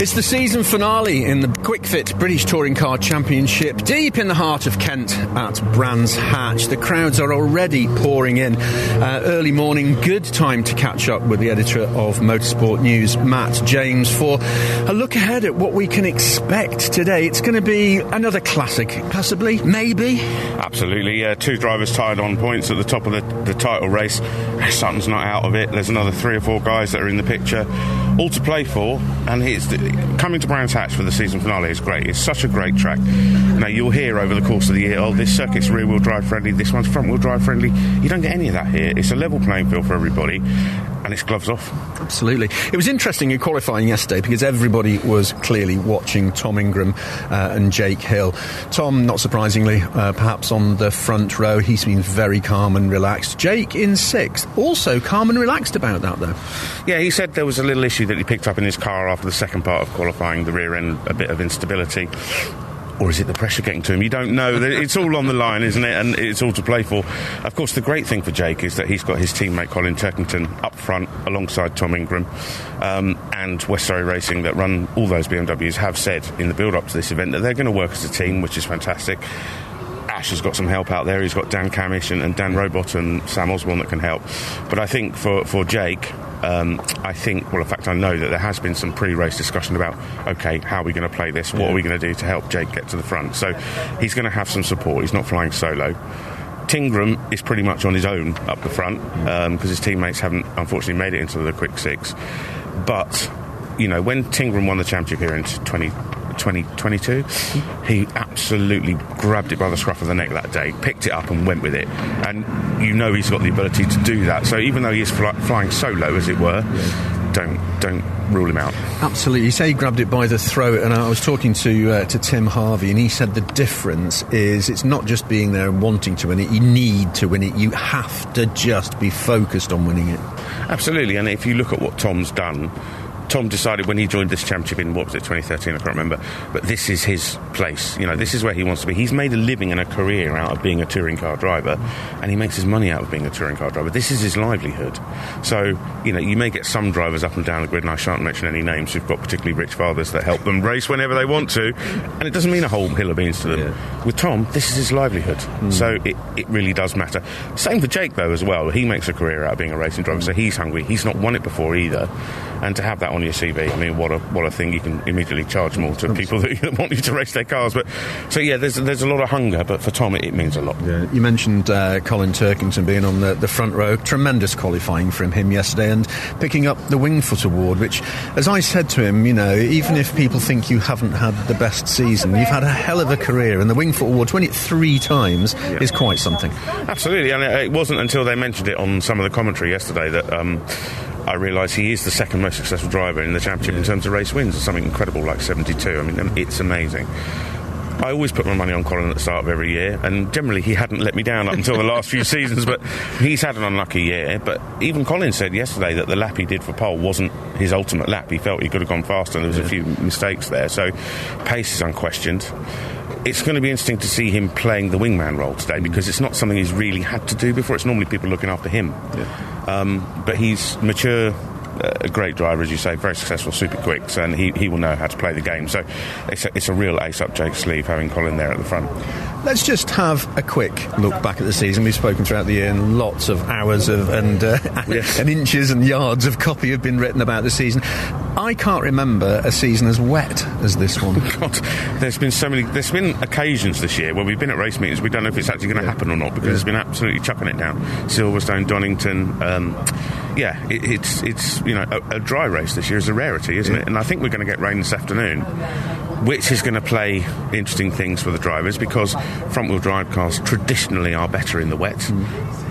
It's the season finale in the Quick Fit British Touring Car Championship, deep in the heart of Kent at Brands Hatch. The crowds are already pouring in. Early morning, good time to catch up with the editor of Motorsport News, Matt James, for a look ahead at what we can expect today. It's going to be another classic, possibly, maybe? Absolutely, yeah. Two drivers tied on points at the top of the title race. Sutton's not out of it. There's another 3 or 4 guys that are in the picture, all to play for, and coming to Brands Hatch for the season finale is great. It's such a great track. Now, you'll hear over the course of the year, this circuit's rear-wheel drive friendly, this one's front-wheel drive friendly. You don't get any of that here. It's a level playing field for everybody, and it's gloves off. Absolutely. It was interesting in qualifying yesterday because everybody was clearly watching Tom Ingram and Jake Hill. Tom, not surprisingly, perhaps on the front row, he's been very calm and relaxed. Jake in 6th, also calm and relaxed about that, though. Yeah, he said there was a little issue that he picked up in his car after the second part of qualifying, the rear end, a bit of instability. Or is it the pressure getting to him? You don't know. It's all on the line, isn't it? And it's all to play for. Of course, the great thing for Jake is that he's got his teammate Colin Turkington up front alongside Tom Ingram, and West Surrey Racing, that run all those BMWs, have said in the build-up to this event that they're going to work as a team, which is fantastic. Ash has got some help out there. He's got Dan Camish and Dan Robot and Sam Osborne that can help. But I think for Jake, in fact, I know that there has been some pre-race discussion about, okay, how are we going to play this? What are we going to do to help Jake get to the front? So he's going to have some support. He's not flying solo. Tingram is pretty much on his own up the front because his teammates haven't, unfortunately, made it into the quick 6. But, when Tingram won the championship here in 2022, he absolutely grabbed it by the scruff of the neck that day, picked it up and went with it, and he's got the ability to do that. So even though he is flying solo, as it were, don't rule him out. Absolutely. You say he grabbed it by the throat, and I was talking to Tim Harvey, and he said the difference is it's not just being there and wanting to win it. You need to win it. You have to just be focused on winning it. Absolutely. And if you look at what Tom's done, Tom decided when he joined this championship in, 2013, I can't remember, but this is his place. This is where he wants to be. He's made a living and a career out of being a touring car driver, and he makes his money out of being a touring car driver. This is his livelihood. So, you may get some drivers up and down the grid, and I shan't mention any names, who've got particularly rich fathers that help them race whenever they want to, and it doesn't mean a whole hill of beans to them. Yeah. With Tom, this is his livelihood. So it really does matter. Same for Jake, though, as well. He makes a career out of being a racing driver, so he's hungry. He's not won it before either. And to have that on your CV, I mean, what a thing. You can immediately charge more to people that want you to race their cars. But so yeah, there's a lot of hunger, but for Tom it means a lot. Yeah. You mentioned Colin Turkington being on the front row. Tremendous qualifying from him yesterday, and picking up the Wingfoot Award, which, as I said to him, even if people think you haven't had the best season, you've had a hell of a career, and the Wingfoot Award, to win it 3 times is quite something. Absolutely, and it wasn't until they mentioned it on some of the commentary yesterday that I realised he is the second most successful driver in the championship in terms of race wins, or something incredible like 72. I mean, it's amazing. I always put my money on Colin at the start of every year, and generally he hadn't let me down up until the last few seasons, but he's had an unlucky year. But even Colin said yesterday that the lap he did for pole wasn't his ultimate lap. He felt he could have gone faster, and there was a few mistakes there. So pace is unquestioned. It's going to be interesting to see him playing the wingman role today, because it's not something he's really had to do before. It's normally people looking after him. But he's mature, a great driver, as you say, very successful, super quick, and he will know how to play the game. So it's a real ace up Jake's sleeve, having Colin there at the front. Let's just have a quick look back at the season. We've spoken throughout the year, and lots of hours and inches and yards of copy have been written about the season. I can't remember a season as wet as this one. God, there's been occasions this year where we've been at race meetings, we don't know if it's actually going to happen or not, because it's been absolutely chucking it down. Silverstone, Donington, it's a dry race this year is a rarity, isn't it? And I think we're going to get rain this afternoon, which is going to play interesting things for the drivers, because front-wheel drive cars traditionally are better in the wet.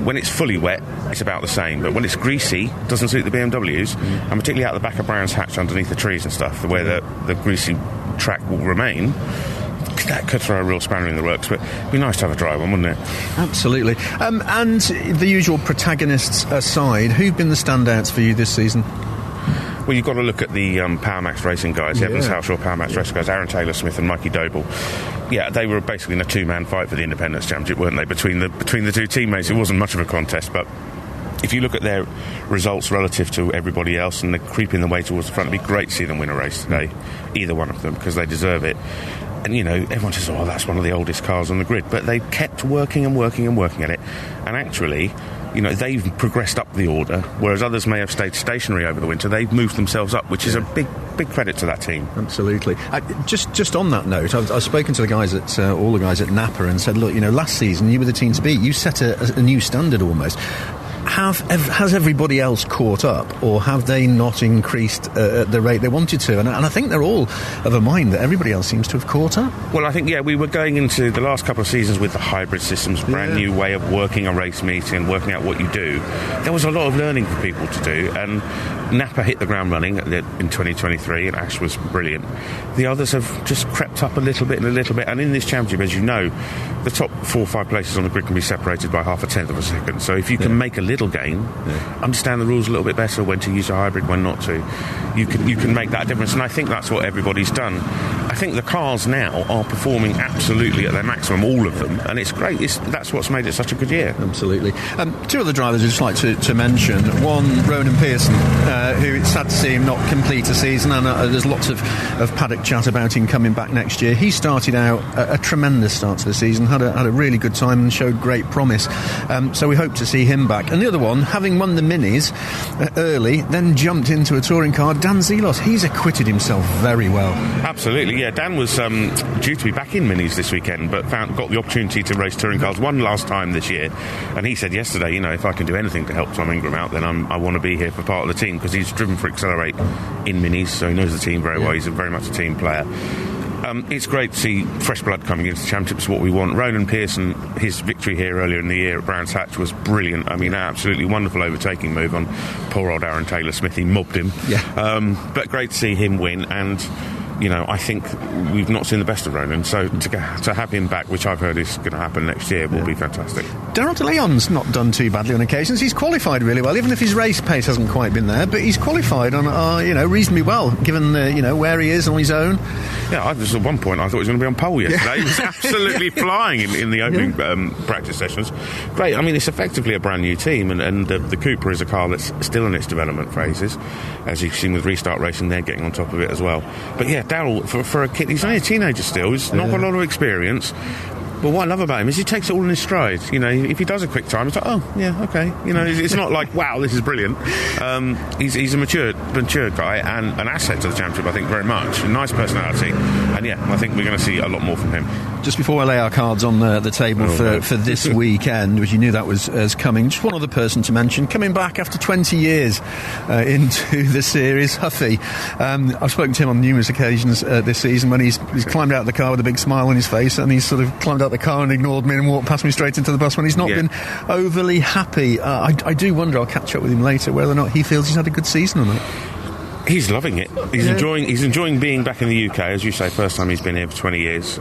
When it's fully wet, it's about the same, but when it's greasy, it doesn't suit the BMWs, and particularly out the back of Brands Hatch underneath the trees and stuff, where the greasy track will remain. That could throw a real spanner in the works, but it'd be nice to have a dry one, wouldn't it? Absolutely. And the usual protagonists aside, who've been the standouts for you this season? Well, you've got to look at the Power Max Racing guys, Evans Halshaw Power Max Racing guys, Aaron Taylor-Smith and Mikey Doble. Yeah, they were basically in a two-man fight for the Independence Championship, weren't they? Between the two teammates, it wasn't much of a contest, but if you look at their results relative to everybody else and they're creeping their way towards the front, it'd be great to see them win a race today, either one of them, because they deserve it. And, everyone says, oh, that's one of the oldest cars on the grid. But they kept working and working and working at it. And actually, they've progressed up the order, whereas others may have stayed stationary over the winter. They've moved themselves up, which is a big credit to that team. Absolutely. Just on that note, I've spoken to the guys all the guys at Napa and said, look, last season you were the team to beat. You set a new standard almost. Has everybody else caught up, or have they not increased at the rate they wanted to? And I think they're all of a mind that everybody else seems to have caught up. Well, I think, we were going into the last couple of seasons with the hybrid systems, brand new way of working a race meeting, working out what you do. There was a lot of learning for people to do, and Napa hit the ground running in 2023, and Ash was brilliant. The others have just crept up a little bit, and in this championship, as you know, the top 4 or 5 places on the grid can be separated by half a tenth of a second. So if you can make a little gain, understand the rules a little bit better, when to use a hybrid, when not to, you can make that difference. And I think that's what everybody's done. I think the cars now are performing absolutely at their maximum, all of them, and it's great. That's what's made it such a good year. Absolutely. 2 other drivers I'd just like to mention. One, Ronan Pearson, who it's sad to see him not complete a season, and there's lots of paddock chat about him coming back next year. He started out a tremendous start to the season, had a really good time and showed great promise. So we hope to see him back. And the other one, having won the Minis early, then jumped into a touring car, Dan Zelos. He's acquitted himself very well. Absolutely, yeah. Dan was due to be back in Minis this weekend, but got the opportunity to race touring cars one last time this year. And he said yesterday, if I can do anything to help Tom Ingram out, then I want to be here for part of the team, because he's driven for Accelerate in Minis, so he knows the team very well. He's very much a team player. It's great to see fresh blood coming into the championship. It's what we want. Ronan Pearson, his victory here earlier in the year at Brands Hatch was brilliant. I mean, absolutely wonderful overtaking move on poor old Aaron Taylor-Smith. He mobbed him. Yeah. But great to see him win, and I think we've not seen the best of Ronan, so to have him back, which I've heard is going to happen next year, will be fantastic. Daryl de Leon's not done too badly on occasions. He's qualified really well, even if his race pace hasn't quite been there, but he's qualified on reasonably well, given where he is on his own. Yeah, at one point I thought he was going to be on pole yesterday. He was absolutely flying in the opening practice sessions. Great. I mean, it's effectively a brand new team, and the Cooper is a car that's still in its development phases. As you've seen with Restart Racing, they're getting on top of it as well. But yeah, Daryl, for a kid, he's only a teenager still. He's not got a lot of experience. But what I love about him is he takes it all in his stride. If he does a quick time, it's like, oh, yeah, okay. It's not like, wow, this is brilliant. He's a mature guy and an asset to the championship, I think, very much. A nice personality. And I think we're going to see a lot more from him. Just before I lay our cards on the table for this weekend, which you knew that was coming, just one other person to mention, coming back after 20 years into the series, Huffy. I've spoken to him on numerous occasions this season when he's climbed out of the car with a big smile on his face, and he's sort of climbed out the car and ignored me and walked past me straight into the bus when he's not been overly happy. I do wonder, I'll catch up with him later, whether or not he feels he's had a good season or not. He's loving it. He's enjoying being back in the UK. As you say, first time he's been here for 20 years.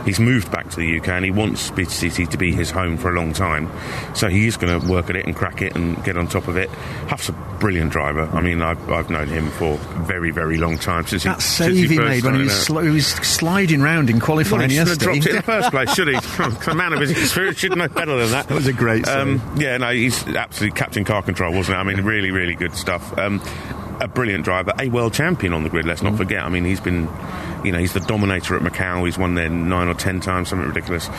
He's moved back to the UK and he wants BTCC to be his home for a long time. So he is going to work at it and crack it and get on top of it. Huff's a brilliant driver. I mean, I've known him for a very, very long time. That save he made when he was sliding round in qualifying yesterday. He should have dropped it in the first place, should he? A man of his experience should know better than that. That was a great save. He's absolutely Captain Car Control, wasn't it? I mean, really, really good stuff. A brilliant driver, a world champion on the grid, let's not forget. I mean, he's been, he's the dominator at Macau. He's won there 9 or 10 times, something ridiculous.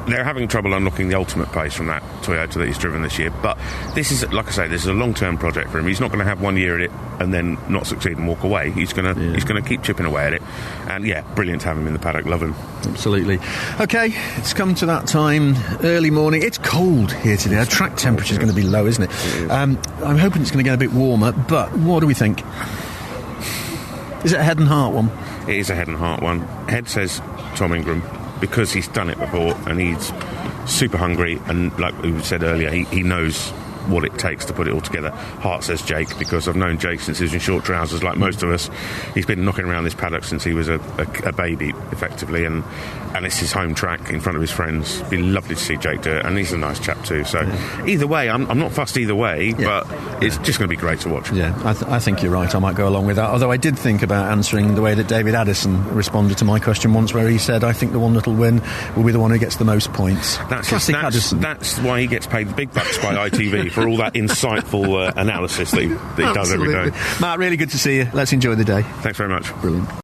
They're having trouble unlocking the ultimate pace from that Toyota that he's driven this year. But this is, like I say, this is a long-term project for him. He's not going to have 1 year at it and then not succeed and walk away. He's going to keep chipping away at it. And brilliant to have him in the paddock. Love him. Absolutely. Okay, it's come to that time, early morning. It's cold here today. Our track temperature is going to be low, isn't it? I'm hoping it's going to get a bit warmer. But what do we think? Is it a head and heart one? It is a head and heart one. Head says Tom Ingram, because he's done it before and he's super hungry, and like we said earlier, he knows what it takes to put it all together. Hart says Jake, because I've known Jake since he was in short trousers, like most of us. He's been knocking around this paddock since he was a baby, effectively, and it's his home track in front of his friends. It'd be lovely to see Jake do it, and he's a nice chap too. So either way, I'm not fussed either way, but it's just going to be great to watch. Yeah, I think you're right. I might go along with that. Although I did think about answering the way that David Addison responded to my question once, where he said, I think the one that'll win will be the one who gets the most points. Classic Addison. That's why he gets paid the big bucks by ITV, for all that insightful analysis that he does every day. Matt, really good to see you. Let's enjoy the day. Thanks very much. Brilliant.